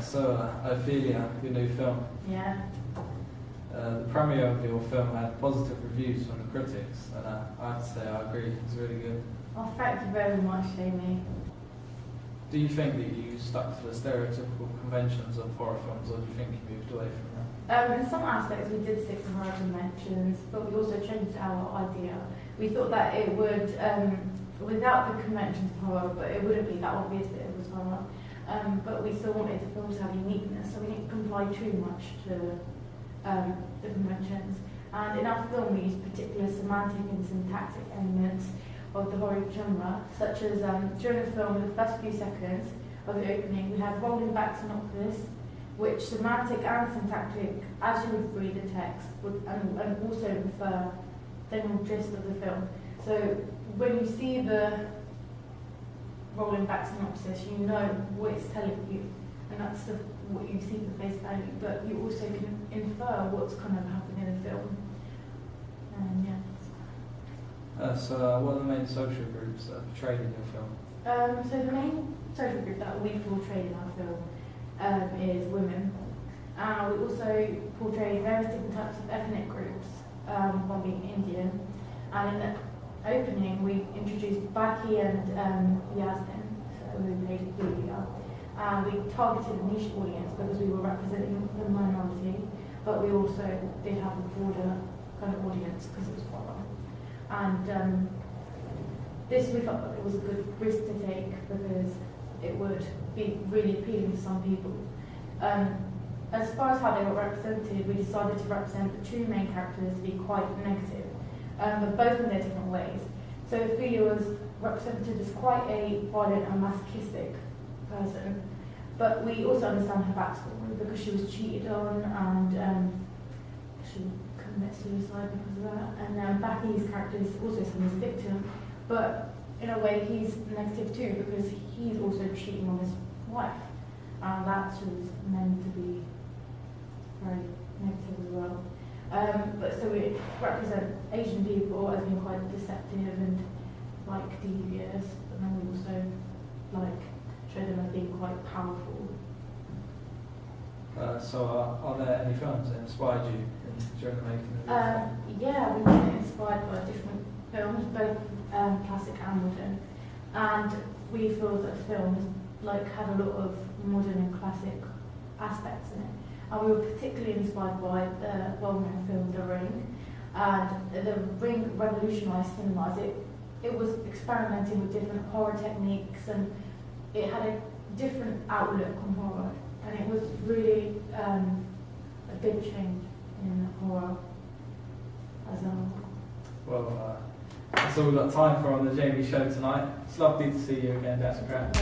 So, Ophelia, your new film. Yeah. The premiere of your film had positive reviews from the critics, and I have to say I agree, it's really good. Oh, thank you very much, Amy. Do you think that you stuck to the stereotypical conventions of horror films, or do you think you moved away from them? In some aspects, we did stick to horror conventions, but we also changed our idea. We thought that it would, without the conventions of horror, but it wouldn't be that obvious that it was horror. But we still wanted the film to have uniqueness, so we didn't comply too much to the conventions. And in our film, we used particular semantic and syntactic elements of the horror genre, such as during the film, the first few seconds of the opening, we had rolling back synopsis, which semantic and syntactic, as you would read the text, would and also infer the general gist of the film. So when you see the rolling back synopsis, you know what it's telling you, and that's what you see for face value, but you also can infer what's kind of happening in the film. And yeah. So what are the main social groups that are portrayed in your film? So the main social group that we portray in our film is women. We also portray various different types of ethnic groups, one being Indian. And in the opening, we introduced Baki and Yasmin, who played Julia. We targeted a niche audience because we were representing the minority, but we also did have a broader kind of audience because it was horror. And this we felt that it was a good risk to take because it would be really appealing to some people. As far as how they were represented, we decided to represent the two main characters to be quite negative, but both in their different ways. So Ophelia was represented as quite a violent and masochistic person, but we also understand her backstory because she was cheated on and she commit suicide because of that. And Baki's character is also seen as a victim, but in a way he's negative too because he's also cheating on his wife, and that was meant to be very negative as well. But so we represent Asian people as being quite deceptive and like devious, and then we also like show them as being quite powerful. So are there any films that inspired you during the making of your film? Yeah, we were inspired by different films, both classic and modern, and we feel that the film had a lot of modern and classic aspects in it. And we were particularly inspired by the well-known film The Ring, and The Ring revolutionised cinemas. It was experimenting with different horror techniques, and it had a different outlook on horror, and it was really a big change in horror as a whole. Well, that's all we've got time for on the Jamie Show tonight. It's lovely to see you again, Dr. Grant.